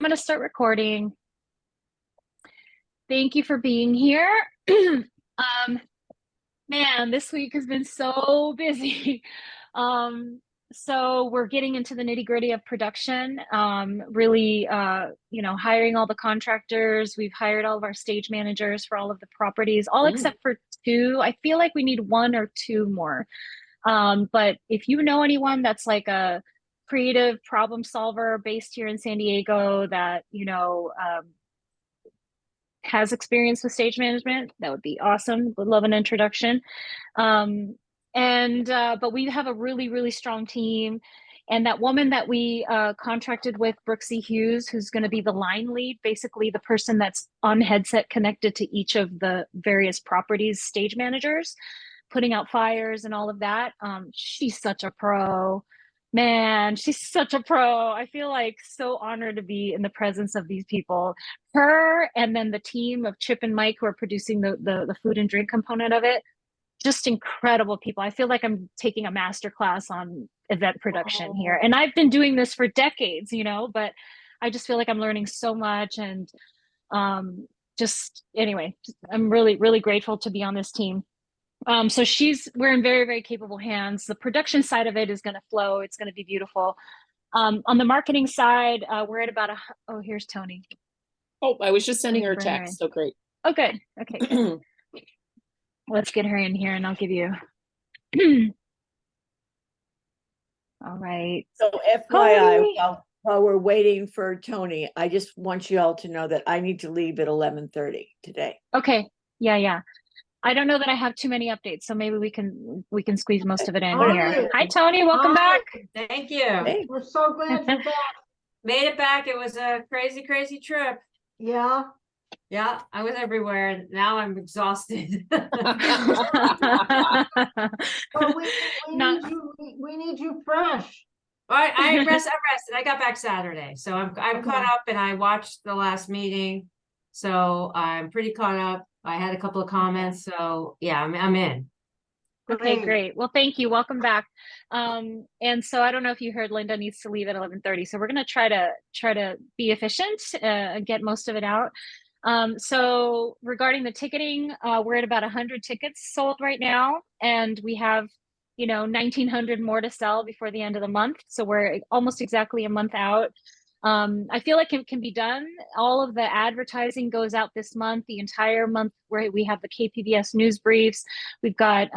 I'm going to start recording. Thank you for being here. Man, this week has been so busy. So we're getting into the nitty-gritty of production, really, hiring all the contractors. We've hired all of our stage managers for all of the properties, all except for two. I feel like we need one or two more. But if you know anyone that's like a creative problem solver based here in San Diego that, has experience with stage management, that would be awesome. Would love an introduction. But we have a really, really strong team. And that woman that we contracted with, Brooksy Hughes, who's going to be the line lead, basically the person that's on headset connected to each of the various properties, stage managers, putting out fires and all of that. She's such a pro. Man, she's such a pro. I feel like so honored to be in the presence of these people. Her and then the team of Chip and Mike who are producing the food and drink component of it. Just incredible people. I feel like I'm taking a master class on event production here. And I've been doing this for decades, but I just feel like I'm learning so much. And anyway, I'm really, really grateful to be on this team. So we're in very, very capable hands. The production side of it is going to flow. It's going to be beautiful. On the marketing side, we're at about here's Tony. Oh, I was just sending her a text. So great. Oh, good. Okay, good. Let's get her in here and I'll give you. All right. So FYI, while we're waiting for Tony, I just want you all to know that I need to leave at 11:30 today. Okay. Yeah. I don't know that I have too many updates, so maybe we can squeeze most of it in here. Hi, Tony. Welcome back. Thank you. Hey. We're so glad you're back. Made it back. It was a crazy, crazy trip. Yeah. Yeah, I was everywhere. Now I'm exhausted. Well, we need you fresh. All right, I rested. I got back Saturday, so I'm caught up, and I watched the last meeting, so I'm pretty caught up. I had a couple of comments, so yeah, I'm in. Okay, great. Well, thank you. Welcome back. And so I don't know if you heard Linda needs to leave at 11:30, so we're going to try to be efficient and get most of it out. So regarding the ticketing, we're at about 100 tickets sold right now, and we have 1,900 more to sell before the end of the month. So we're almost exactly a month out. I feel like it can be done. All of the advertising goes out this month, the entire month, where we have the KPBS news briefs. We've got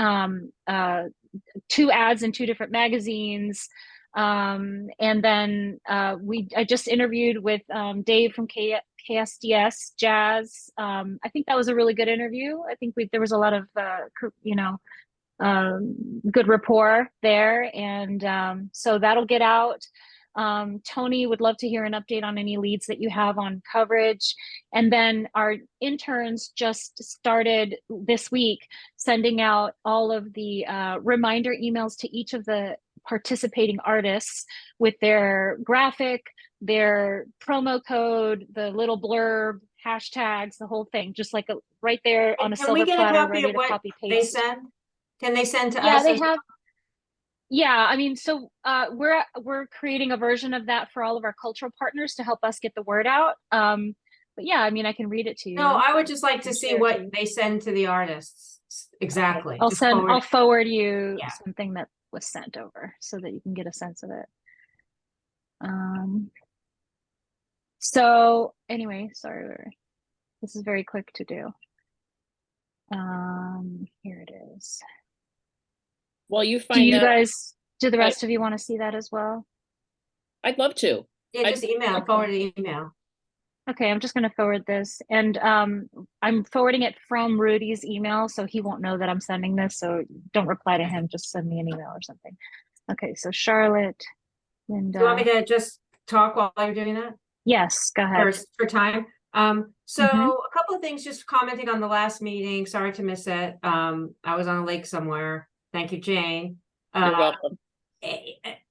2 ads in 2 different magazines. And then I just interviewed with Dave from KSDS Jazz. I think that was a really good interview. I think there was a lot of good rapport there, and so that'll get out. Tony would love to hear an update on any leads that you have on coverage. And then our interns just started this week sending out all of the reminder emails to each of the participating artists with their graphic, their promo code, the little blurb, hashtags, the whole thing, just like right there on a silver platter, ready to copy paste. They send? Can they send to us? Yeah, they have. Yeah, I mean, so we're creating a version of that for all of our cultural partners to help us get the word out. But yeah, I mean, I can read it to you. No, I would just like to see what they send to the artists. Exactly. I'll forward you something that was sent over so that you can get a sense of it. So anyway, sorry, this is very quick to do. Here it is. Well, you find do the rest of you want to see that as well? I'd love to. Yeah, just forward an email. Okay, I'm just going to forward this, and I'm forwarding it from Rudy's email, so he won't know that I'm sending this, so don't reply to him, just send me an email or something. Okay, so Charlotte, Linda. Do you want me to just talk while you're doing that? Yes, go ahead. For time. So a couple of things, just commenting on the last meeting. Sorry to miss it. I was on a lake somewhere. Thank you, Jane. You're welcome.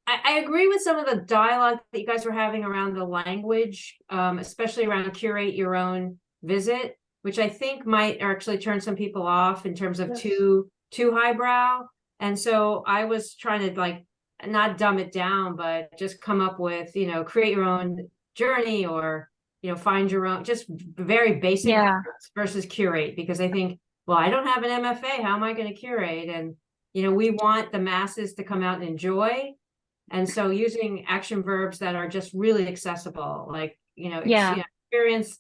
I agree with some of the dialogue that you guys were having around the language, especially around curate your own visit, which I think might actually turn some people off in terms of too highbrow. And so I was trying to not dumb it down, but just come up with, create your own journey, or, find your own, just very basic Yeah. versus curate, because I think, well, I don't have an MFA. How am I going to curate? And, we want the masses to come out and enjoy. And so using action verbs that are just really accessible, like, Yeah. experience,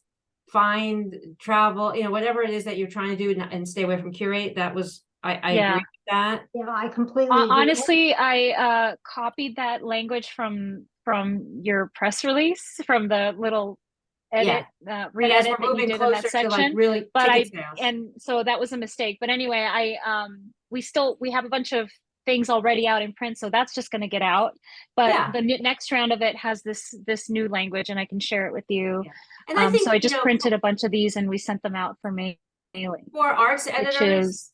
find, travel, whatever it is that you're trying to do, and stay away from curate. That was, I Yeah. agree with that. Yeah, I completely agree. Honestly, I copied that language from your press release, from the little edit, But as re-edit we're that you moving did in that closer to like section. really But ticket sales. and so that was a mistake. But anyway, we have a bunch of things already out in print, so that's just going to get out. But Yeah. the next round of it has this new language, and I can share it with you. Yeah. And I think, so I just printed a bunch of these and we sent them out for mailing. for arts editors,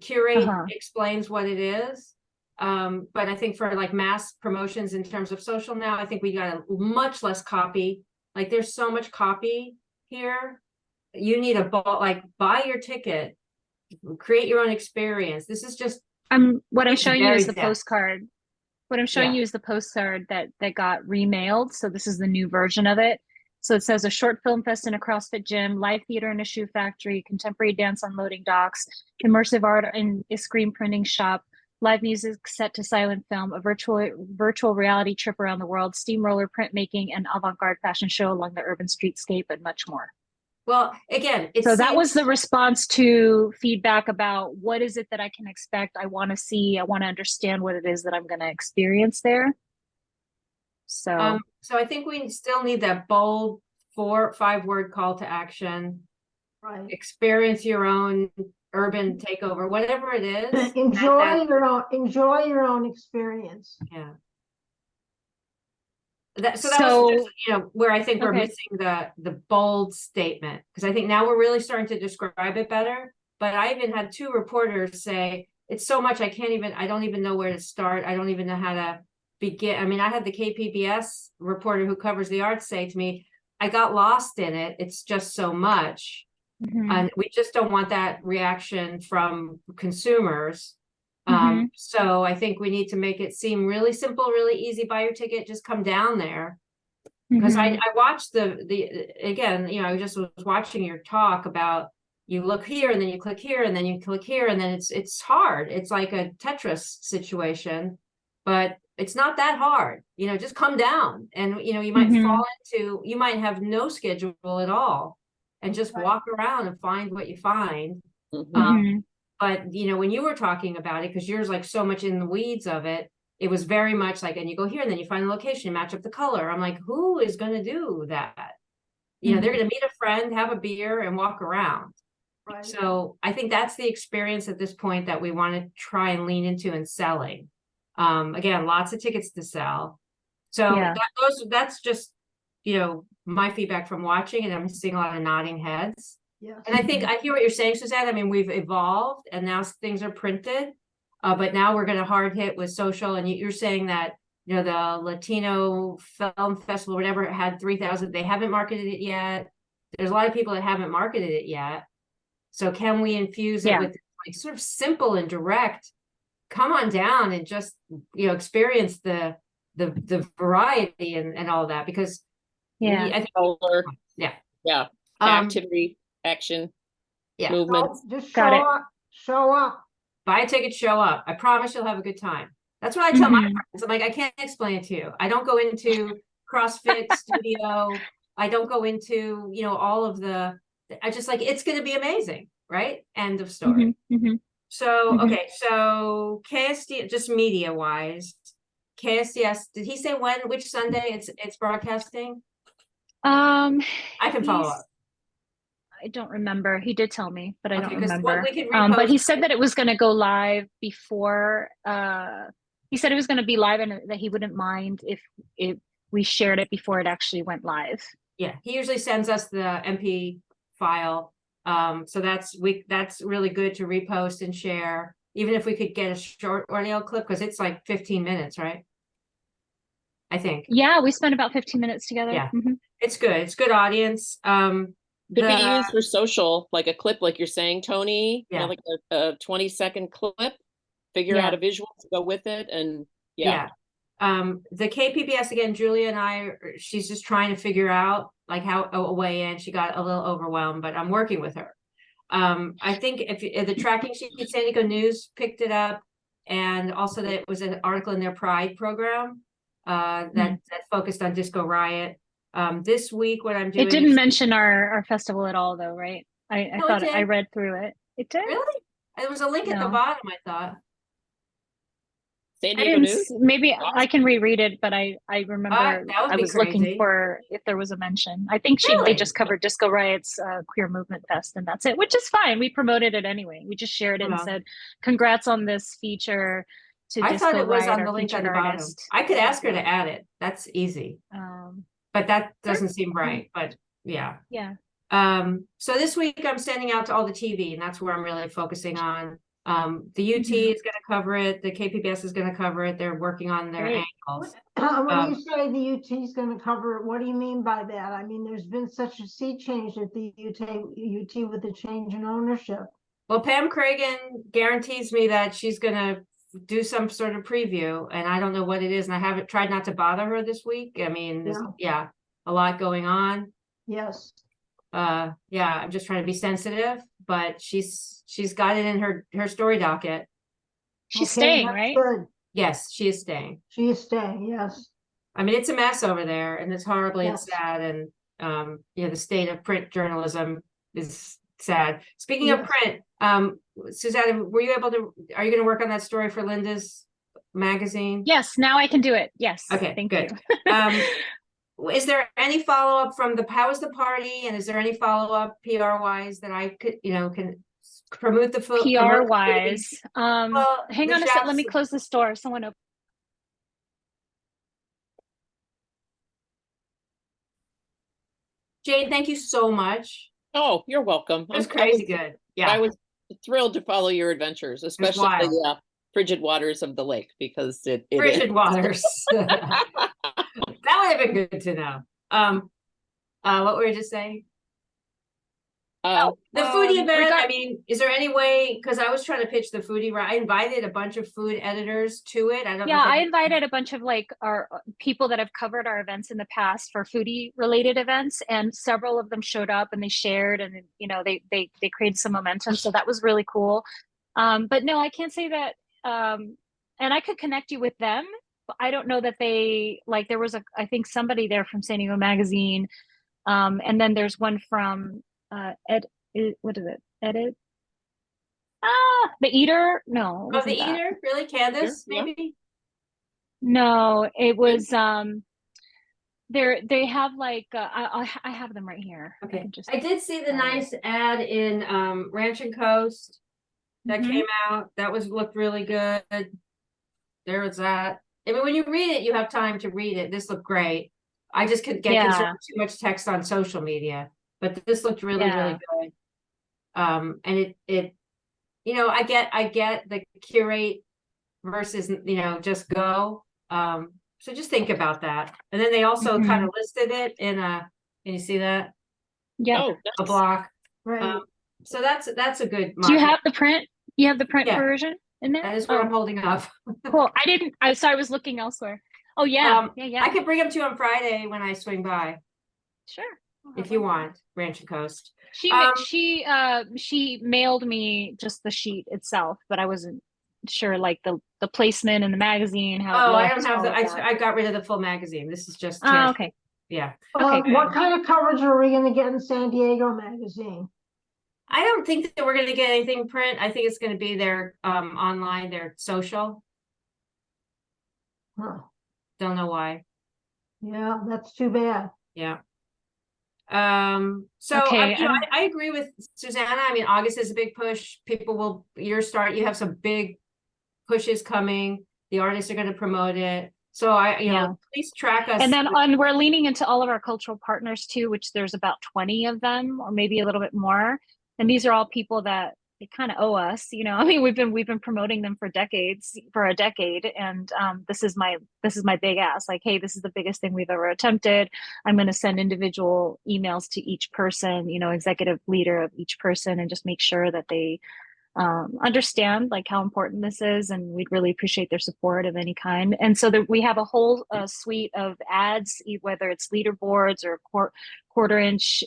curate Uh-huh. explains what it is. But I think for like mass promotions in terms of social now, I think we got a much less copy. Like there's so much copy here. You need like buy your ticket, create your own experience. This is just What I'm it's showing you very is the dense. postcard. What I'm showing Yeah. you is the postcard that got remailed. So this is the new version of it. So it says a short film fest in a CrossFit gym, live theater in a shoe factory, contemporary dance on loading docks, immersive art in a screen printing shop, live music set to silent film, a virtual reality trip around the world, steamroller printmaking, and avant-garde fashion show along the urban streetscape, and much more. Well, again, So that was the response to feedback about what is it that I can expect. I want to see, I want to understand what it is that I'm going to experience there. So, so I think we still need that bold 4 or 5 word call to action. Right. Experience your own urban takeover, whatever it is. Enjoy your own experience. Yeah. So that was just, where I think we're Okay. missing the bold statement, because I think now we're really starting to describe it better. But I even had 2 reporters say, it's so much, I don't even know where to start. I don't even know how to begin. I mean, I had the KPBS reporter who covers the arts say to me, I got lost in it. It's just so much. Mhm. And we just don't want that reaction from consumers. Mhm. So I think we need to make it seem really simple, really easy. Buy your ticket, just come down there. Because Mhm. I watched again, I just was watching your talk about, you look here and then you click here and then you click here, and then it's hard. It's like a Tetris situation, but it's not that hard. Just come down, and you might fall into, you might have no schedule at all, and just walk around and find what you find. Mhm. But when you were talking about it, because yours like so much in the weeds of it, it was very much like, and you go here and then you find the location, match up the color. I'm like, who is going to do that? They're going to meet a friend, have a beer, and walk around. Right. So I think that's the experience at this point that we want to try and lean into in selling. Again, lots of tickets to sell. So Yeah. that's just, my feedback from watching, and I'm seeing a lot of nodding heads. Yes. And I think I hear what you're saying, Suzette. I mean, we've evolved and now things are printed, but now we're going to hard hit with social. And you're saying that, the Latino Film Festival, whatever, had 3,000. They haven't marketed it yet. There's a lot of people that haven't marketed it yet. So can we infuse it with like sort of simple and direct, come on down and just, experience the variety and all of that, because I think, Color. yeah. Activity, action, movement. Just Got it. show up. Buy a ticket, show up. I promise you'll have a good time. That's what I tell my friends. I'm like, I can't explain it to you. I don't go into CrossFit studio. I don't go into, all of I just like, it's going to be amazing. Right. End of story. So, okay. So KSD, just media wise, KSDS, did he say which Sunday it's broadcasting? I can follow up. I don't remember. He did tell me, but I don't remember. We can but he said that it was going to go live before. He said it was going to be live, and that he wouldn't mind if we shared it before it actually went live. Yeah, he usually sends us the MP file. So that's really good to repost and share. Even if we could get a short audio clip, because it's like 15 minutes, right? I think. Yeah, we spent about 15 minutes together. Yeah, it's good. It's good audience. Could be used for social, like a clip, like you're saying, Tony. Yeah. Like a 20-second clip. Figure out a visual to go with it, and The KPBS again, Julia and I, she's just trying to figure out like how a way in. She got a little overwhelmed, but I'm working with her. I think if the tracking sheet, San Diego News picked it up, and also that it was an article in their Pride program that focused on Disco Riot. This week, what I'm doing. It didn't mention our festival at all, though, right? I No, thought it did. I read through it. It did? Really? There was a link at the No. bottom, I thought. San I Diego didn't, News? maybe I can reread it, but I remember that would I be was looking crazy. for if there was a mention. I think they Really? just covered Disco Riot's Queer Movement Fest, and that's it, which is fine. We promoted it anyway. We just shared it and Wow. said, congrats on this feature to I thought Disco it was Riot, on the our link on featured the bottom. artist. I could ask her to add it. That's easy. But that doesn't seem right. But yeah. Yeah. So this week I'm sending out to all the TV, and that's where I'm really focusing on. The UT is going to cover it. The KPBS is going to cover it. They're working on their Great. angles. When you say the UT is going to cover it, what do you mean by that? I mean, there's been such a sea change at the UT with the change in ownership. Well, Pam Cragen guarantees me that she's going to do some sort of preview, and I don't know what it is, and I haven't tried not to bother her this week. I mean, a lot going on. Yes. Yeah, I'm just trying to be sensitive, but she's got it in her story docket. She's Okay, staying, that's right? good. Yes, she is staying. She is staying, yes. I mean, it's a mess over there, and it's horribly and Yes. sad, and the state of print journalism is sad. Speaking of Yes. print, Susanna, are you going to work on that story for Linda's magazine? Yes, now I can do it. Yes. Okay, Thank good. you. Is there any follow-up from how was the party, and is there any follow-up PR wise that I could, can promote the food? PR wise, Well, hang the on a sec. Let me chefs- close this door. Someone open. Jane, thank you so much. Oh, you're welcome. It was crazy good. Yeah. I was thrilled to follow your adventures, especially wild. the frigid waters of the lake, because it Frigid is. waters. That would have been good to know. What were you just saying? The foodie event, I mean, is there any way, because I was trying to pitch the foodie, right? I invited a bunch of food editors to it. I don't know. Yeah, I invited a bunch of our people that have covered our events in the past for foodie related events, and several of them showed up and they shared, and they created some momentum. So that was really cool. But no, I can't say that. And I could connect you with them, but I don't know that they there was I think somebody there from San Diego Magazine. And then there's one from what is it? Edit? The Eater? No. The Eater? Really? Candace, Yeah. maybe? No, it was they have I have them right here. Okay. I did see the nice ad in Ranch and Coast that came out. That looked really good. There was that. I mean, when you read it, you have time to read it. This looked great. I just could get concerned with too much text on social media, but this looked really, really good. And it I get the curate versus just go. So just think about that. And then they also kind of listed it in can you see that? Yeah. A block. Right. So that's a good Do you have the print? You have the print version in there? That is what I'm holding up. Cool. I was looking elsewhere. Oh yeah. Yeah. I could bring them to you on Friday when I swing by. Sure. If you want, Ranch and Coast. She mailed me just the sheet itself, but I wasn't sure the placement in the magazine. How I don't have I got rid of the full magazine. This is just okay. Yeah. Okay. What kind of coverage are we going to get in San Diego Magazine? I don't think that we're going to get anything print. I think it's going to be their online, their social. Huh. Don't know why. Yeah, that's too bad. Yeah. So I agree with Susanna. I mean, August is a big push. People you have some big pushes coming. The artists are going to promote it. So please track us. And then we're leaning into all of our cultural partners too, which there's about 20 of them, or maybe a little bit more. And these are all people that they kind of owe us, I mean, we've been promoting them for a decade. And this is my big ask. Like, hey, this is the biggest thing we've ever attempted. I'm going to send individual emails to each person, executive leader of each person, and just make sure that they understand like how important this is, and we'd really appreciate their support of any kind. And so that we have a whole suite of ads, whether it's leaderboards or quarter inch,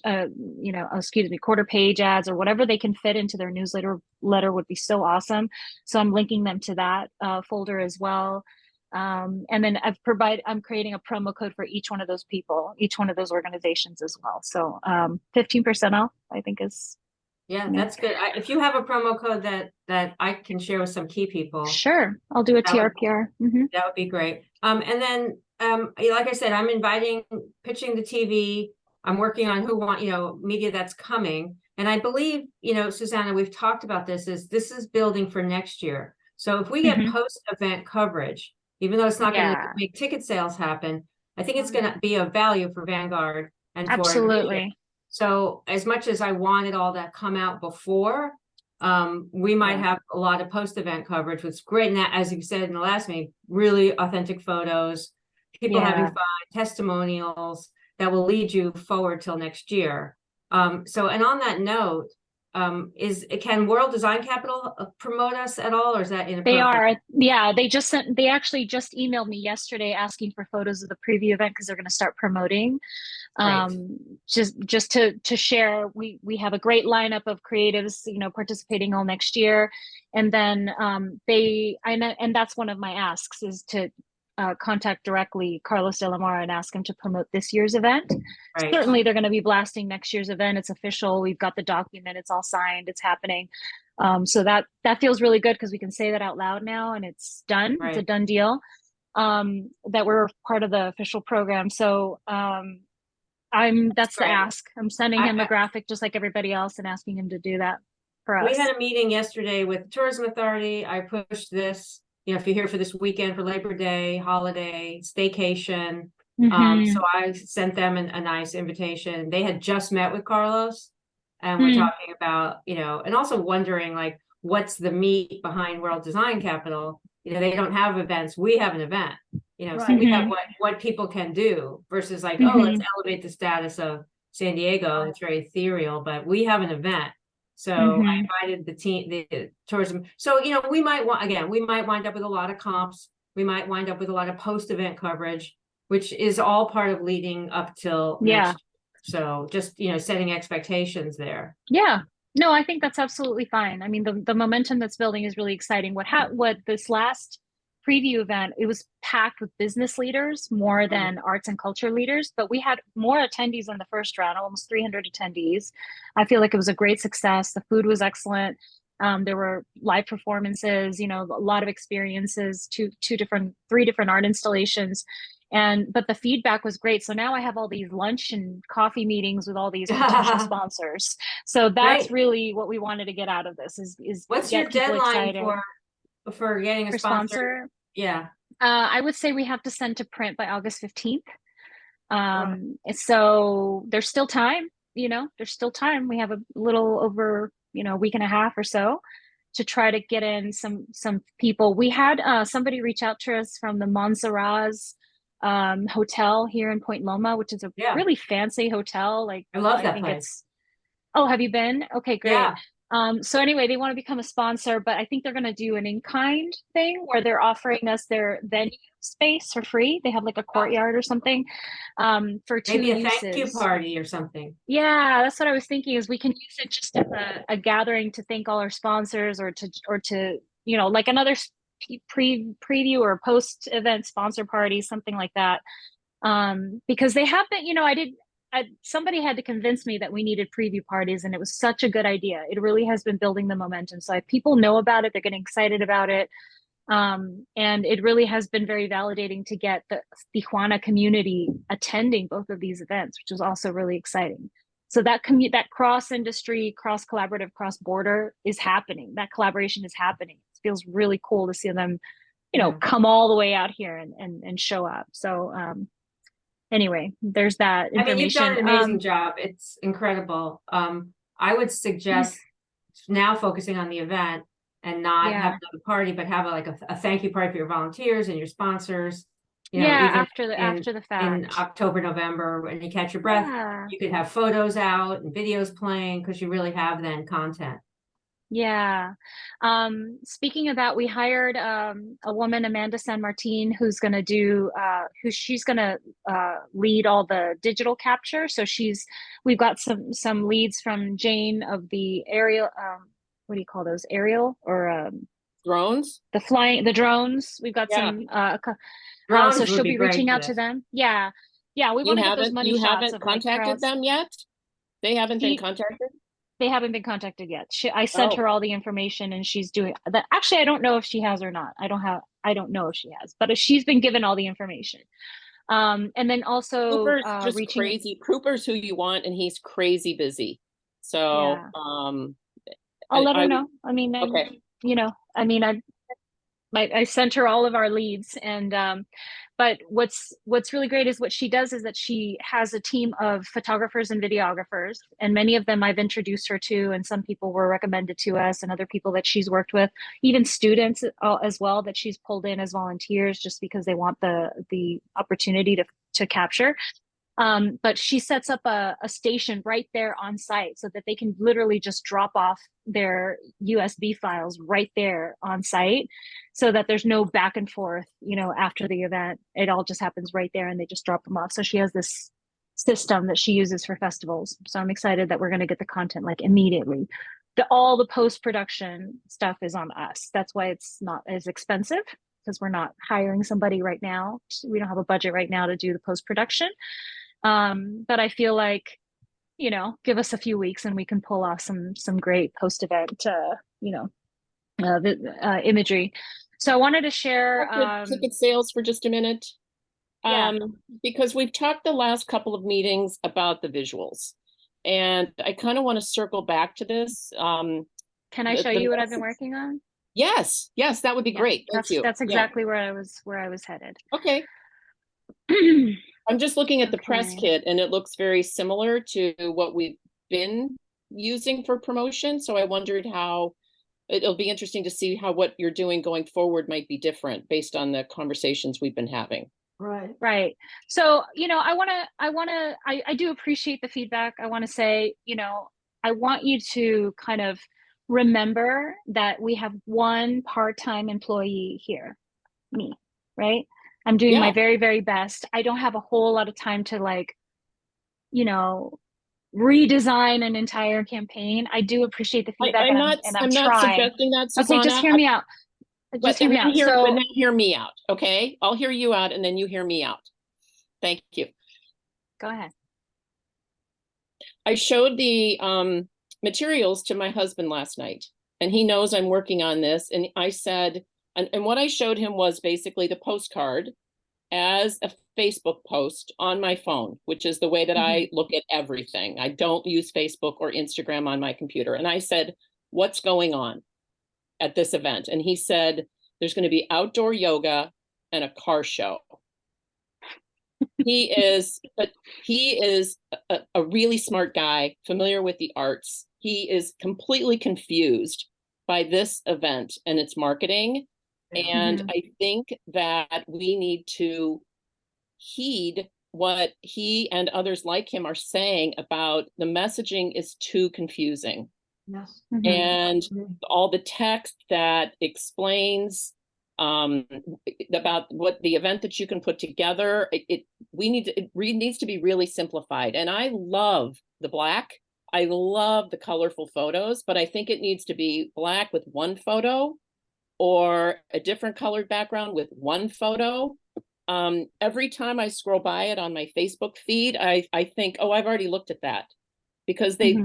quarter page ads, or whatever they can fit into their newsletter would be so awesome. So I'm linking them to that folder as well. And then I'm creating a promo code for each one of those people, each one of those organizations as well. So 15% off, I think is. Yeah, that's good. If you have a promo code that I can share with some key people. Sure, I'll do a TRPR. That would be great. And then, like I said, I'm pitching the TV. I'm working on media that's coming. And I believe, Susanna, we've talked about this is building for next year. So if we get post-event coverage, even though it's not going to make ticket sales happen, I think it's going to be of value for Vanguard and for absolutely. So as much as I wanted all that come out before, we might have a lot of post-event coverage, which is great. And that, as you said in the last meeting, really authentic photos, people having fun, testimonials that will lead you forward till next year. And on that note, can World Design Capital promote us at all, or is that inappropriate? They are. Yeah, they actually just emailed me yesterday asking for photos of the preview event because they're going to start promoting. Just to share, we have a great lineup of creatives, participating all next year. And then and that's one of my asks, is to contact directly Carlos de la Mora and ask him to promote this year's event. Right. Certainly they're going to be blasting next year's event. It's official. We've got the document. It's all signed. It's happening. So that feels really good because we can say that out loud now, and it's done. Right. It's a done deal, that we're part of the official program. So that's the ask. I'm sending him a graphic just like everybody else and asking him to do that for us. We had a meeting yesterday with the Tourism Authority. I pushed this, if you're here for this weekend for Labor Day, holiday, staycation. So I sent them a nice invitation. They had just met with Carlos, and we're talking about, and also wondering like, what's the meat behind World Design Capital? They don't have events. We have an event, so we have what people can do versus like, oh, let's elevate the status of San Diego. It's very ethereal, but we have an event. So I invited the team, the tourism. So, we might wind up with a lot of comps. We might wind up with a lot of post-event coverage, which is all part of leading up till next year. So just, setting expectations there. Yeah. No, I think that's absolutely fine. I mean, the momentum that's building is really exciting. What this last preview event, it was packed with business leaders more than arts and culture leaders, but we had more attendees in the first round, almost 300 attendees. I feel like it was a great success. The food was excellent. There were live performances, a lot of experiences, three different art installations. But the feedback was great. So now I have all these lunch and coffee meetings with all these potential sponsors. So that's really what we wanted to get out of this is what's your deadline for getting a sponsor? Yeah. I would say we have to send to print by August 15th. So there's still time, there's still time. We have a little over, a week and a half or so to try to get in some people. We had somebody reach out to us from the Montserrat's hotel here in Point Loma, which is a really fancy hotel. Like, I love that place. Oh, have you been? Okay, great. Yeah. So anyway, they want to become a sponsor, but I think they're going to do an in-kind thing where they're offering us their venue space for free. They have like a courtyard or something for 2 Maybe uses. Thank you party or something. Yeah, that's what I was thinking, is we can use it just as a gathering to thank all our sponsors, or to like another preview or post-event sponsor party, something like that. Because they have been, somebody had to convince me that we needed preview parties, and it was such a good idea. It really has been building the momentum. So people know about it. They're getting excited about it. And it really has been very validating to get the Tijuana community attending both of these events, which was also really exciting. So that cross-industry, cross-collaborative, cross-border is happening. That collaboration is happening. It feels really cool to see them, come all the way out here and show up. So, anyway, there's that information. I mean, you've done an amazing job. It's incredible. I would suggest now focusing on the event and not have another party, but have a thank you party for your volunteers and your sponsors. After the fact. In October, November, when you catch your breath, you could have photos out and videos playing, because you really have then content. Yeah. Speaking of that, we hired a woman, ENVZN Marketing, who's going to do she's going to lead all the digital capture. So we've got some leads from Jane of the aerial, what do you call those? Aerial or Drones? the drones. We've got Yeah. some Drones so would she'll be be great reaching for out to this. them. Yeah. Yeah, we want to get those money You shots haven't of like contacted crowds. them yet? They haven't been She- contacted? They haven't been contacted yet. I sent Oh. her all the information and she's doing that. Actually, I don't know if she has or not. I don't know if she has, but she's been given all the information. And then also Cooper's just reaching. crazy. Cooper's who you want, and he's crazy busy. So, Yeah. I'll let her know. I mean, okay. I sent her all of our leads, and but what's really great is what she does is that she has a team of photographers and videographers, and many of them I've introduced her to, and some people were recommended to us, and other people that she's worked with, even students as well that she's pulled in as volunteers just because they want the opportunity to capture. But she sets up a station right there on site so that they can literally just drop off their USB files right there on site so that there's no back and forth, after the event. It all just happens right there and they just drop them off. So she has this system that she uses for festivals. So I'm excited that we're going to get the content like immediately. All the post-production stuff is on us. That's why it's not as expensive, because we're not hiring somebody right now. We don't have a budget right now to do the post-production. But I feel like, give us a few weeks and we can pull off some great post-event, imagery. So I wanted to share ticket sales for just a minute. Yeah. Because we've talked the last couple of meetings about the visuals, and I kind of want to circle back to this. Can I show you what I've been working on? Yes, that would be great. Thank you. That's exactly where I was headed. Okay. I'm just looking at the press kit, and it looks very similar to what we've been using for promotion. So I wondered how it'll be interesting to see how what you're doing going forward might be different based on the conversations we've been having. Right. So, I do appreciate the feedback. I want to say, I want you to kind of remember that we have one part-time employee here, me, right? I'm doing my very, very best. I don't have a whole lot of time to redesign an entire campaign. I do appreciate the feedback. I'm not suggesting that, Susanna. Okay, just hear me out. But then hear me out. Okay. I'll hear you out and then you hear me out. Thank you. Go ahead. I showed the materials to my husband last night, and he knows I'm working on this. And I said, and what I showed him was basically the postcard as a Facebook post on my phone, which is the way that I look at everything. I don't use Facebook or Instagram on my computer. And I said, what's going on at this event? And he said, there's going to be outdoor yoga and a car show. He is a really smart guy, familiar with the arts. He is completely confused by this event and its marketing. And I think that we need to heed what he and others like him are saying about the messaging is too confusing. Yes. And all the text that explains about what the event that you can put together, it needs to be really simplified. And I love the black. I love the colorful photos, but I think it needs to be black with one photo or a different colored background with one photo. Every time I scroll by it on my Facebook feed, I think, oh, I've already looked at that, because they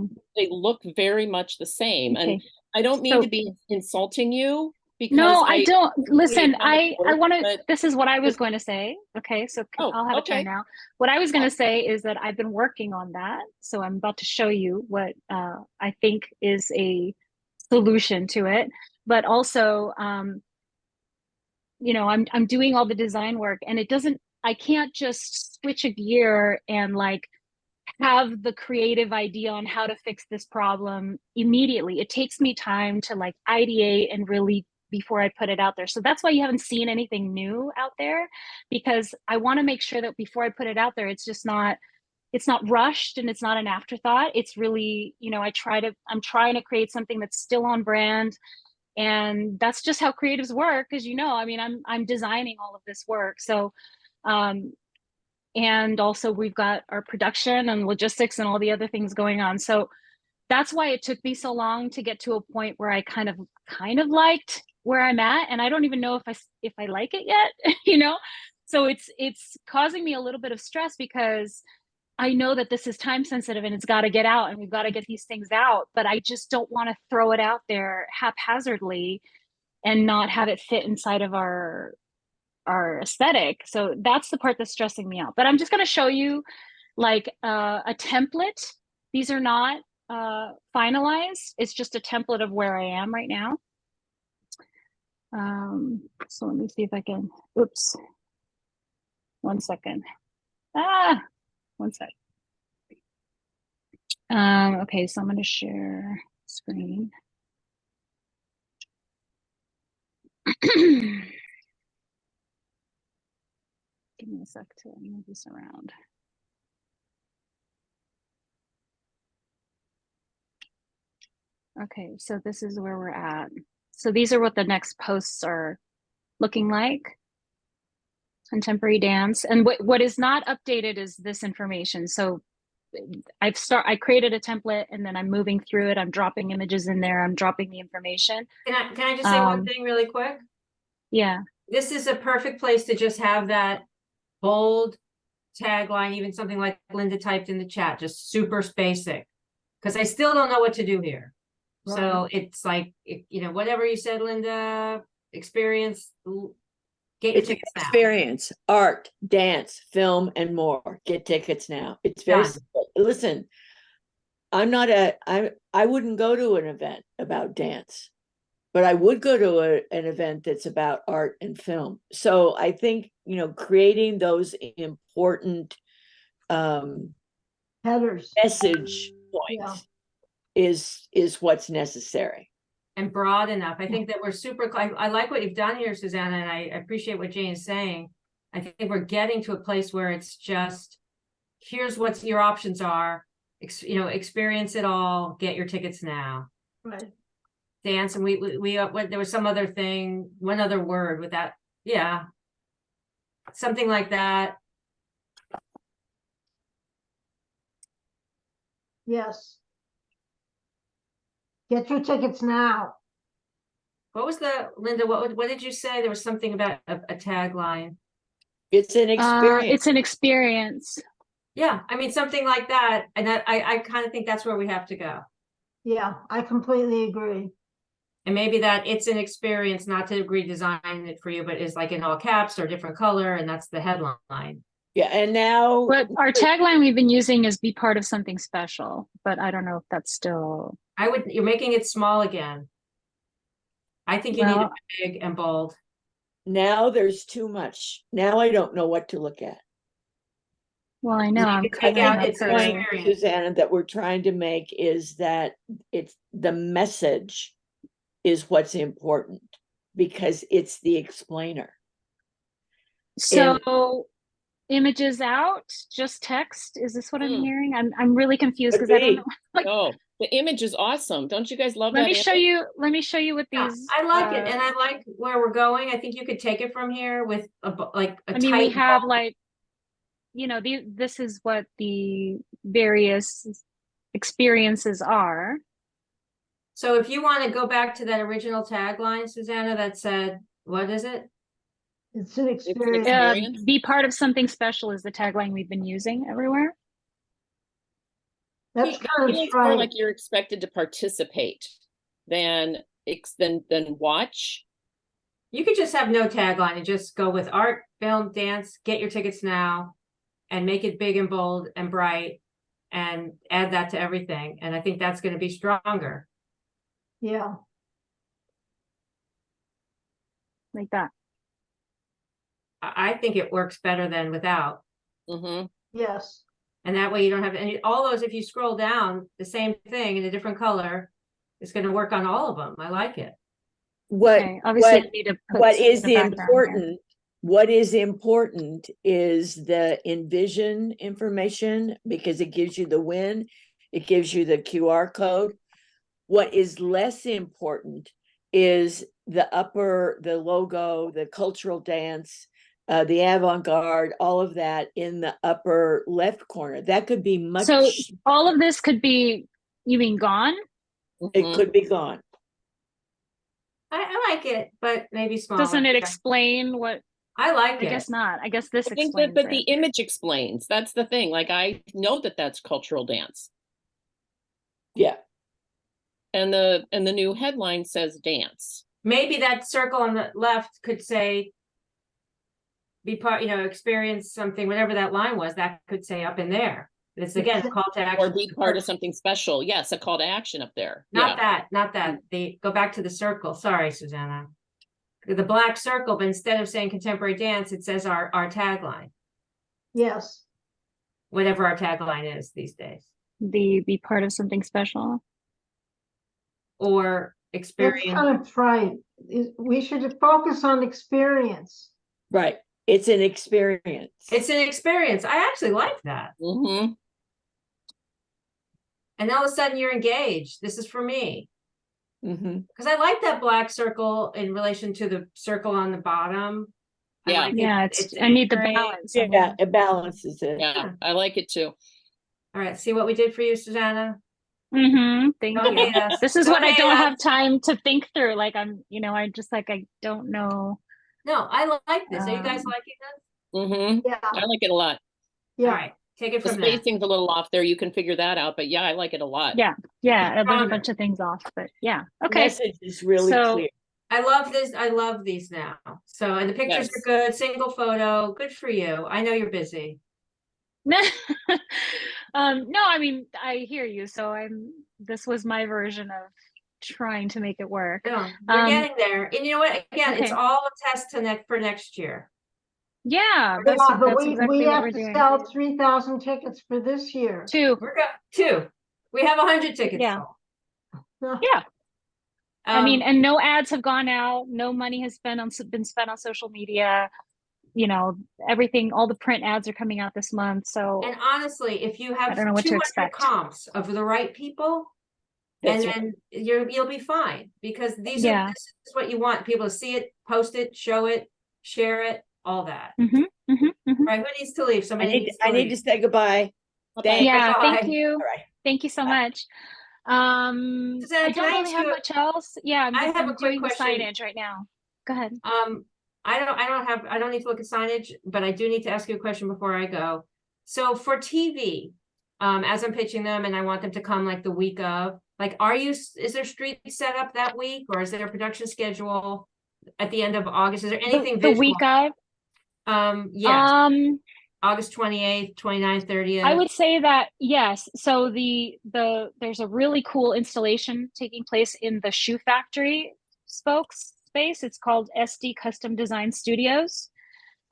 look very much the same. Okay. And I don't mean to be insulting you. No, I don't. Listen, I want to, this is what I was going to say. Okay, so I'll have a turn now. What I was going to say is that I've been working on that. So I'm about to show you what I think is a solution to it. But also, I'm doing all the design work, and I can't just switch a gear and have the creative idea on how to fix this problem immediately. It takes me time to ideate and really before I put it out there. So that's why you haven't seen anything new out there, because I want to make sure that before I put it out there, it's just not, it's not rushed and it's not an afterthought. It's really, I'm trying to create something that's still on brand. And that's just how creatives work, because I'm designing all of this work. So and also we've got our production and logistics and all the other things going on. So that's why it took me so long to get to a point where I kind of liked where I'm at. And I don't even know if I like it yet, So it's causing me a little bit of stress, because I know that this is time sensitive and it's got to get out and we've got to get these things out, but I just don't want to throw it out there haphazardly and not have it fit inside of our aesthetic. So that's the part that's stressing me out. But I'm just going to show you like a template. These are not finalized. It's just a template of where I am right now. So let me see if I can, oops. 1 second. One sec. Okay, so I'm going to share screen. Give me a sec to move this around. Okay, so this is where we're at. So these are what the next posts are looking like. Contemporary dance. And what is not updated is this information. So I created a template and then I'm moving through it. I'm dropping images in there. I'm dropping the information. Can I just say one thing really quick? Yeah. This is a perfect place to just have that bold tagline, even something like Linda typed in the chat, just super basic, because I still don't know what to do here. Right. So it's like, whatever you said, Linda, experience, get your tickets now. Experience, art, dance, film, and more. Get tickets now. It's very simple. Listen, I wouldn't go to an event about dance, but I would go to an event that's about art and film. So I think, creating those important headers, message points is what's necessary. And broad enough. I think that we're super, I like what you've done here, Susanna, and I appreciate what Jane is saying. I think we're getting to a place where it's just, here's what your options are, experience it all, get your tickets now. right? Dance, and we there was some other thing, one other word with that. Yeah. Something like that. Yes. Get your tickets now. What was Linda, what did you say? There was something about a tagline. It's an experience. It's an experience. Yeah, I mean, something like that. And I kind of think that's where we have to go. Yeah, I completely agree. And maybe that it's an experience, not to redesign it for you, but is like in all caps or different color, and that's the headline. Yeah, and now But our tagline we've been using is "Be part of something special," but I don't know if that's still. You're making it small again. I think you need it big and bold. Now there's too much. Now I don't know what to look at. Well, I know I'm take out its point, Susanna, that we're trying to make is that it's the message is what's important, because it's the explainer. So images out, just text. Is this what I'm hearing? I'm really confused because I don't know. No, the image is awesome. Don't you guys love that? Let me show you what these. I like it, and I like where we're going. I think you could take it from here with we have this is what the various experiences are. So if you want to go back to that original tagline, Susanna, that said, what is it? It's an experience. Be part of something special is the tagline we've been using everywhere. That's kind of more like you're expected to participate than watch. You could just have no tagline and just go with art, film, dance, get your tickets now, and make it big and bold and bright, and add that to everything. And I think that's going to be stronger. Yeah. Like that. I think it works better than without. Mm-hmm. Yes. And that way you don't have any, all those, if you scroll down, the same thing in a different color, it's going to work on all of them. I like it. What okay. Obviously, I need to put what is the important What is important is the ENVZN information because it gives you the win, it gives you the QR code. What is less important is the logo, the cultural dance, the avant-garde, all of that in the upper left corner. That could be much. So all of this could be, you mean gone? It could be gone. I like it, but maybe smaller. Doesn't it explain what? I like it. I guess not. I guess this I think explains that, but it. the image explains. That's the thing. Like, I know that that's cultural dance. Yeah. And the new headline says dance. Maybe that circle on the left could say, be part, experience something, whatever that line was, that could say up in there. It's again a call to action. Or be part of something special. Yes, a call to action up there. Not that. Go back to the circle. Sorry, Susanna. The black circle, but instead of saying contemporary dance, it says our tagline. Yes. Whatever our tagline is these days. Be part of something special. Or That's experience. kind of right. We should focus on experience. Right. It's an experience. It's an experience. I actually like that. Mm-hmm. And all of a sudden you're engaged. This is for me. Mm-hmm. Because I like that black circle in relation to the circle on the bottom. Yeah. I like Yeah, I need the anchoring. balance. Yeah, it balances it. Yeah, I like it too. All right, see what we did for you, Susanna? Mm-hmm. Thank Don't you. hate us. This is what I hate don't us. have time to think through. Like I just like I don't know. No, I like this. Are you guys liking this? Mm-hmm. Yeah. I like it a lot. Yeah. All right, take it The from there. spacing's a little off there. You can figure that out, but yeah, I like it a lot. Yeah. Yeah. There's a Stronger. bunch of things off, but yeah. The Okay. message is really So- clear. I love this. I love these now. So, and the pictures Yes. are good. Single photo. Good for you. I know you're busy. No, I mean, I hear you. So this was my version of trying to make it work. No, we're getting there. And you know what? Again, it's Okay. all a test for next year. Yeah, Yeah, that's but exactly we what have we're to doing. sell 3,000 tickets for this year. 2. We're got 2. We have 100 tickets. Yeah. sold. Yeah. I mean, Um, and no ads have gone out. No money has been spent on social media. Everything, all the print ads are coming out this month. So and honestly, if you have I don't know what to 200 expect. comps of the right people, That's and then you'll be fine, because this is what you want people to see it, post it, show it, share it, all that. Mm-hmm, mm-hmm, mm-hmm. Right? Who needs to leave? Somebody I need to say goodbye. Okay. Yeah, Bye. thank you. All right. Thank you so Bye. much. Susanna, I can don't I really ask have you much else. Yeah, I have I'm a quick doing the question. signage right now. Go ahead. I don't need to look at signage, but I do need to ask you a question before I go. So for TV, as I'm pitching them and I want them to come like the week of, like, is there street set up that week, or is there a production schedule at the end of August? Is there anything The week of? Yes. August 28th, 29th, 30th. I would say that yes. So there's a really cool installation taking place in the Shoe Factory spokes space. It's called SD Custom Design Studios.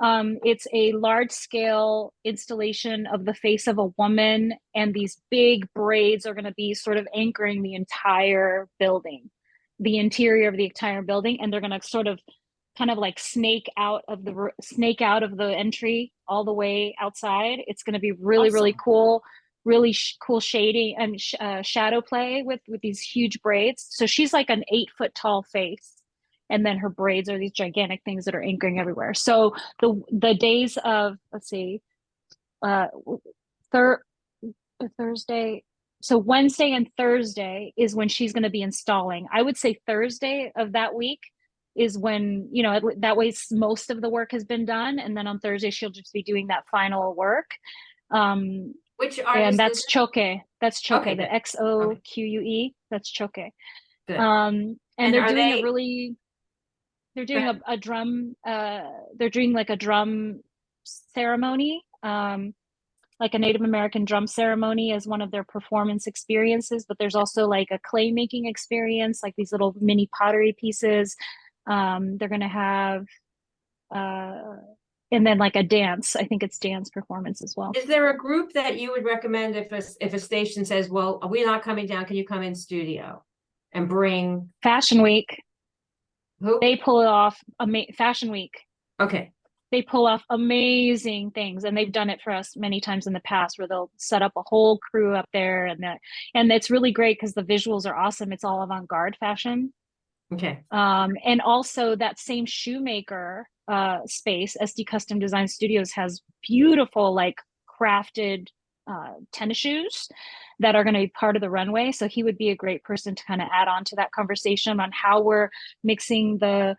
It's a large scale installation of the face of a woman, and these big braids are going to be sort of anchoring the entire building, the interior of the entire building, and they're going to sort of kind of like snake out of the entry all the way outside. It's going to be really, Awesome. really cool, really cool shading and shadow play with these huge braids. So she's like an 8-foot tall face, and then her braids are these gigantic things that are anchoring everywhere. So the days of, let's see, Thursday. So Wednesday and Thursday is when she's going to be installing. I would say Thursday of that week is when, that way most of the work has been done. And then on Thursday, she'll just be doing that final work. Which artist and that's is it? Choque. That's Choque, Okay, the good. XOQUE. That's Choque. Good. And And they're are doing they're doing ahead. a drum, they're doing like a drum ceremony, like a Native American drum ceremony as one of their performance experiences, but there's also like a clay making experience, like these little mini pottery pieces. They're going to have, and then like a dance, I think it's dance performance as well. Is there a group that you would recommend if a station says, well, we're not coming down, can you come in studio and bring Fashion Week, who? they pull it off. Fashion Week. Okay. they pull off amazing things, and they've done it for us many times in the past, where they'll set up a whole crew up there, and it's really great because the visuals are awesome. It's all avant-garde fashion. Okay. And also that same shoemaker space, SD Custom Design Studios, has beautiful like crafted tennis shoes that are going to be part of the runway. So he would be a great person to kind of add on to that conversation on how we're mixing the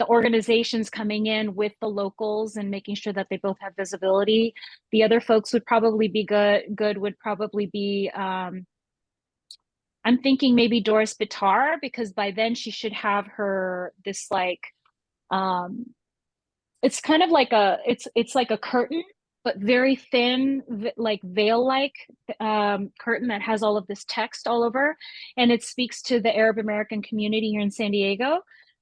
organizations coming in with the locals and making sure that they both have visibility. The other folks would probably be good would probably be I'm thinking maybe Doris Bitar, because by then she should have her this like it's kind of like it's like a curtain, but very thin, like veil-like curtain that has all of this text all over, and it speaks to the Arab American community here in San Diego.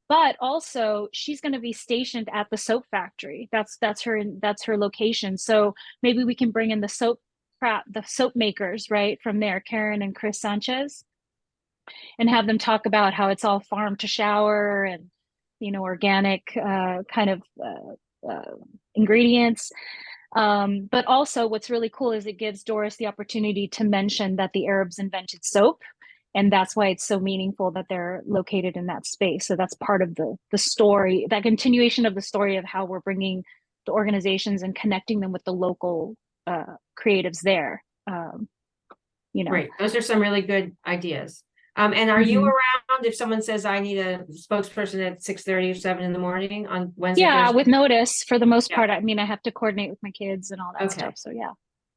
But also, she's going to be stationed at the soap factory. That's her location. So maybe we can bring in the soap makers, right, from there, Karen and Chris Sanchez, and have them talk about how it's all farm to shower and, you know, organic kind of ingredients. But also what's really cool is it gives Doris the opportunity to mention that the Arabs invented soap, and that's why it's so meaningful that they're located in that space. So that's part of the story, that continuation of the story of how we're bringing the organizations and connecting them with the local creatives there. You know, Great. Those are some really good ideas. And are you around if someone says I need a spokesperson at 6:30 or 7 in the morning on Wednesday? Yeah, Thursday? with notice for the most part. I mean, I have to coordinate with my kids and all that stuff. So yeah.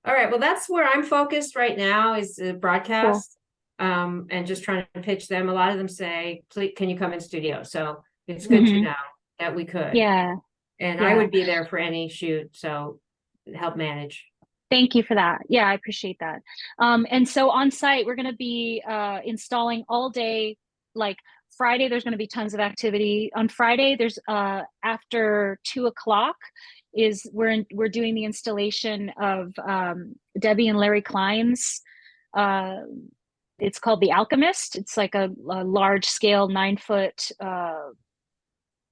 All right. Well, that's where I'm focused right now, is the broadcast. And just trying to pitch them. A lot of them say, please, can you come in studio? So it's good to know that we could. Yeah. And I would be there for any shoot, so help manage. Thank you for that. Yeah, I appreciate that. And so on site, we're going to be installing all day. Like Friday, there's going to be tons of activity. On Friday, there's after 2:00 is we're doing the installation of Debbie and Larry Klein's. It's called The Alchemist. It's like a large scale 9-foot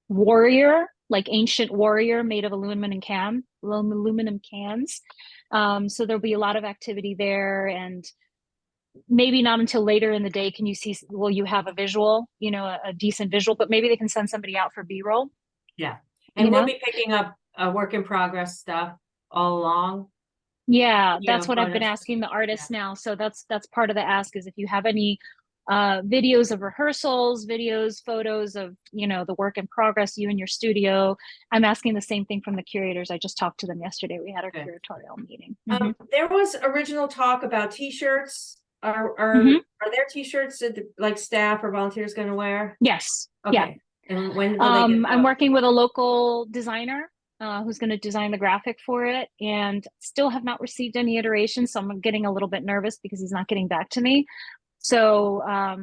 warrior, like ancient warrior made of aluminum cans. So there'll be a lot of activity there, and maybe not until later in the day can you see, will you have a visual, you know, a decent visual, but maybe they can send somebody out for B-roll. Yeah. And we'll be picking up work in progress stuff all along. Yeah, that's what I've been asking the artists now. So that's part of the ask, is if you have any videos of rehearsals, photos of, you know, the work in progress, you in your studio. I'm asking the same thing from the curators. I just talked to them yesterday. We had our curatorial meeting. There was original talk about t-shirts. Are there t-shirts that like staff or volunteers going to wear? Yes. Okay. Yeah. And when will they get I'm working with a local designer who's going to design the graphic for it, and still have not received any iterations. So I'm getting a little bit nervous because he's not getting back to me. So I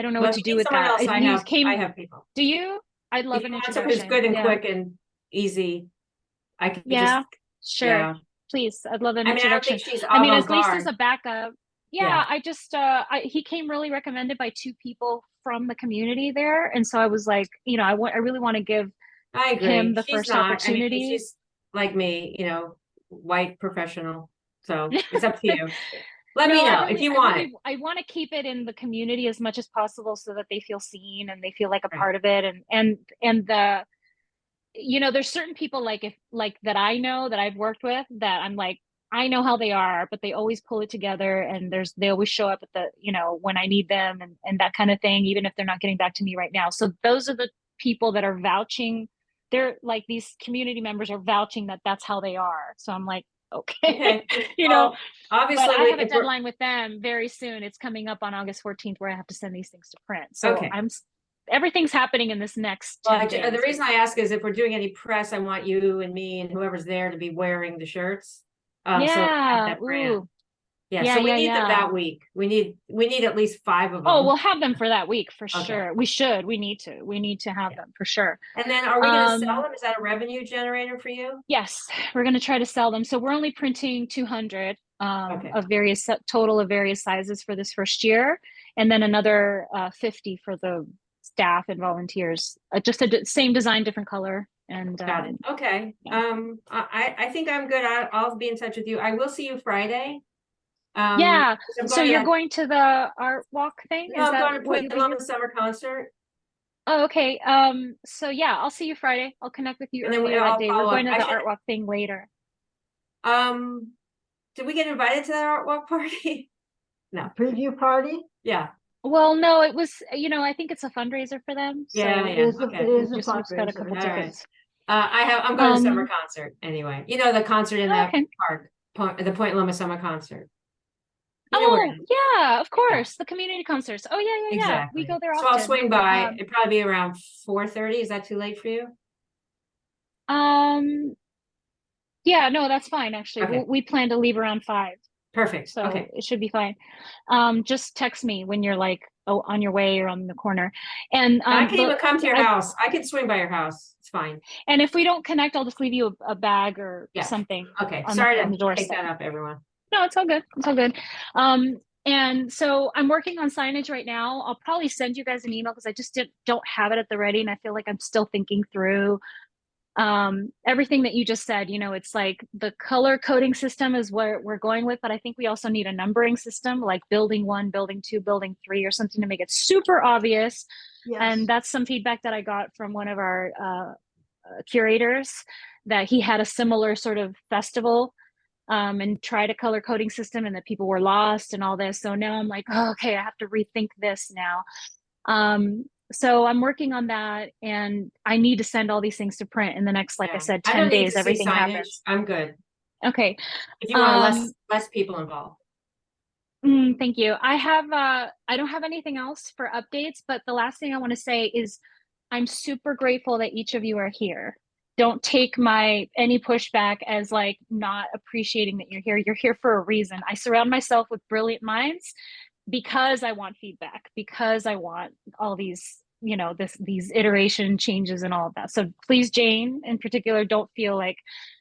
don't know what to do with that. I have people. Do you? I'd love an introduction. It's good and quick and easy. I can sure. Yeah. Please, I'd love an introduction. I mean, at least as a backup. Yeah, I just he came really recommended by 2 people from the community there, and so I was like, you know, I really want to give him the first opportunity. I mean, she's like me, you know, white professional. So it's up to you. Let me know if you want it. I want to keep it in the community as much as possible so that they feel seen and they feel like a part of it. And the, you know, there's certain people like that I know that I've worked with that I'm like, I know how they are, but they always pull it together, and they always show up at the, you know, when I need them and that kind of thing, even if they're not getting back to me right now. So those are the people that are vouching. They're like, these community members are vouching that that's how they are. So I'm like, okay. You know, obviously I have a deadline with them very soon. It's coming up on August 14th where I have to send these things to print. So everything's happening in this next 10 days. The reason I ask is if we're doing any press, I want you and me and whoever's there to be wearing the shirts. So we need them that week. We need at least 5 of them. Oh, we'll have them for that week for sure. We need to have them for sure. And then are we going to sell them? Is that a revenue generator for you? Yes, we're going to try to sell them. So we're only printing 200 of various sizes for this first year, and then another 50 for the staff and volunteers. Just a same design, different color. And Got it. Okay. yeah. I think I'm good. I'll be in touch with you. I will see you Friday. Yeah. 'Cause I'm So going to you're that- going to the art walk thing? No, Is I'm that going to what put you'll them be on doing? the summer concert, Oh, okay. So yeah, I'll see you Friday. I'll connect with you and then earlier that I'll day. We're follow going up. to I the should. art walk thing later. Did we get invited to that art walk party? No. Preview party? Yeah. Well, no, it was, I think it's a fundraiser for them. Yeah. So It Yeah. is, Okay. it is a we just got a couple fundraiser. All right. tickets. I'm going to the summer Um, concert anyway. You know, the concert in the okay. park, the Point Loma Summer Concert. You know where it Oh, is. yeah, of course. The community concerts. Oh, yeah, yeah, yeah. We Exactly. go there So I'll often. swing by. It'd probably be around 4:30. Is that too late for you? Um, yeah, no, that's fine, actually. Okay. We plan to leave around 5, Perfect. so Okay. it should be fine. Just text me when you're like, on your way or on the corner. And I can even come to your house. I can swing by your house. It's fine. and if we don't connect, I'll just leave you a bag or Yeah. something Okay. on Sorry on the to take doorstep. that up, everyone. No, it's all good. It's all good. And so I'm working on signage right now. I'll probably send you guys an email because I just don't have it at the ready, and I feel like I'm still thinking through everything that you just said. It's like the color coding system is what we're going with, but I think we also need a numbering system, like building 1, building 2, building 3, or something to make it super obvious. Yes. And that's some feedback that I got from one of our curators, that he had a similar sort of festival and tried a color coding system, and that people were lost and all this. So now I'm like, oh, okay, I have to rethink this now. So I'm working on that, and I need to send all these things to print in the next, like I said, I 10 don't need days. to see Everything signage. happens. I'm good. Okay. If you want less people involved. Thank you. I don't have anything else for updates, but the last thing I want to say is I'm super grateful that each of you are here. Don't take any pushback as like not appreciating that you're here. You're here for a reason. I surround myself with brilliant minds because I want feedback, because I want all these, these iteration changes and all of that. So please, Jane, in particular, don't feel like,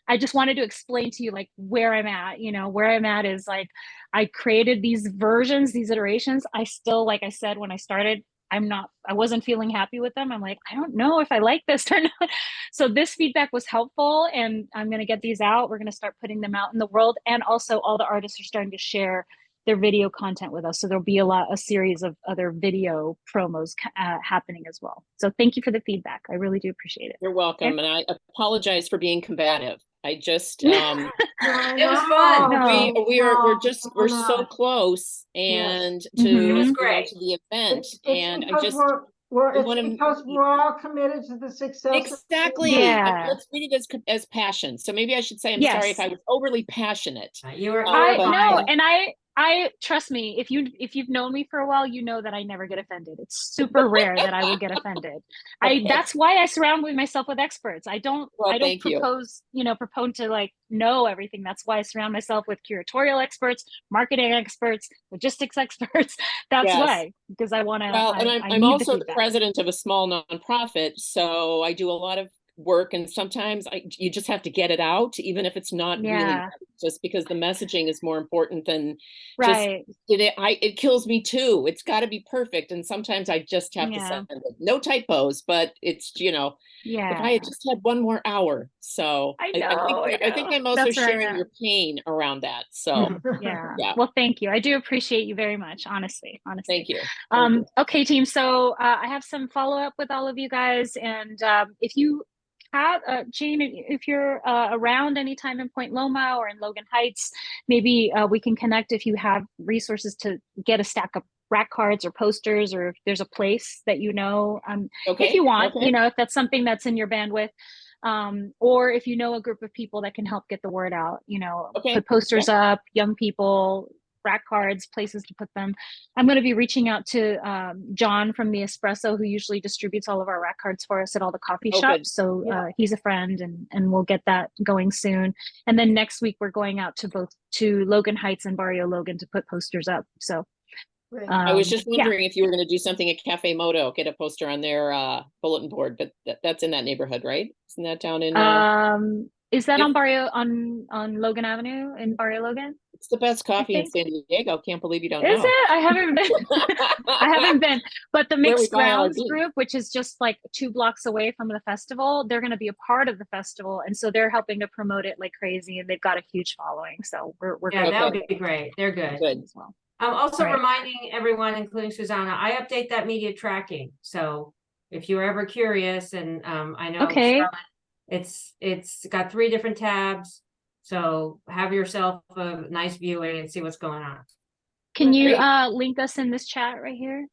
I just wanted to explain to you like where I'm at. Where I'm at is like, I created these versions, these iterations. I still, like I said, when I started, I wasn't feeling happy with them. I'm like, I don't know if I like this or not. So this feedback was helpful, and I'm going to get these out. We're going to start putting them out in the world. And also all the artists are starting to share their video content with us. So there'll be a series of other video promos happening as well. So thank you for the feedback. I really do appreciate it. You're welcome. Okay. And I apologize for being combative. I just, It was fun. we're so close, and Yes. to, It was Mhm. great. to the event, It's and I because just, because we're all committed to the success. exactly. Yeah. Let's read it as passion. So maybe I should say, I'm Yes. sorry if I was overly passionate. You were I fine. know, and I trust me, if you've known me for a while, you know that I never get offended. It's super rare that I will get offended. Okay. That's why I surround myself with experts. I don't Thank you. propose to like know everything. That's why I surround myself with curatorial experts, marketing experts, logistics experts. That's Yes. why, because I want to. Well, and I'm need also the feedback. president of a small nonprofit, so I do a lot of work, and sometimes you just have to get it out, even if it's not really Yeah. right, just because the messaging is more important than Right. it kills me too. It's got to be perfect, and sometimes I just have to Yeah. send it. No typos, but it's if Yeah. I had just had one more hour. So I know. I think I'm also That's where I'm sharing at. your pain around that. So Yeah. yeah. Well, thank you. I do appreciate you very much. Honestly. Thank you. Okay, team. So I have some follow up with all of you guys, and if you have Jane, if you're around anytime in Point Loma or in Logan Heights, maybe we can connect if you have resources to get a stack of rack cards or posters, or if there's a place that Okay. if you want, Okay. if that's something that's in your bandwidth. Or if you know a group of people that can help get the word out, Okay. put posters up, young people, rack cards, places to put them. I'm going to be reaching out to John from the Espresso, who usually distributes all of our rack cards for us at all the coffee shops. Good. So he's a friend, and we'll get that going soon. And then next week we're going out to Logan Heights and Barrio Logan to put posters up. So I was just wondering if you were going to do something at Cafe Moto, get a poster on their bulletin board, but that's in that neighborhood, right? Isn't that down in? Is that Yep. on Barrio on Logan Avenue in Barrio Logan? It's the best coffee in think. San Diego. Can't believe you don't Is know. it? I haven't been. I haven't been. But the Where we Mixed buy all our Grounds beef. group, which is just like 2 blocks away from the festival, they're going to be a part of the festival, and so they're helping to promote it like crazy, and they've got a huge following. So we're Yeah, that Okay. would be great. They're good. Good. as well. I'm also Right. reminding everyone, including Susanna, I update that media tracking. So if you're ever curious, and I know Okay. Charlotte, it's got 3 different tabs. So have yourself a nice viewing and see what's going on. Can you Great. link us in this chat right here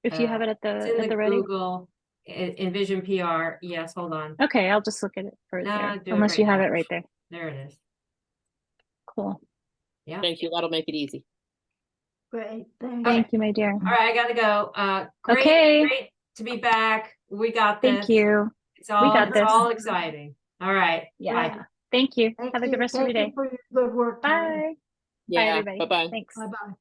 if you have it at It's in the the ready? Google Envision PR. Yes, hold on. Okay, I'll just look at it for No, there, do it unless right you have now. it right there. There it is. Cool. Yeah. Thank you. That'll make it easy. Great, thanks. Thank you, my dear. All right, I gotta go. Great, Okay. great to be back. We got this. Thank you. It's all, got it's this. all exciting. All right. Yeah. Bye. Thank you. Thank Have a you. good rest of your Thank you day. for your good work, Tony. Bye. Bye, Yeah. everybody. Bye-bye. Thanks. Bye-bye.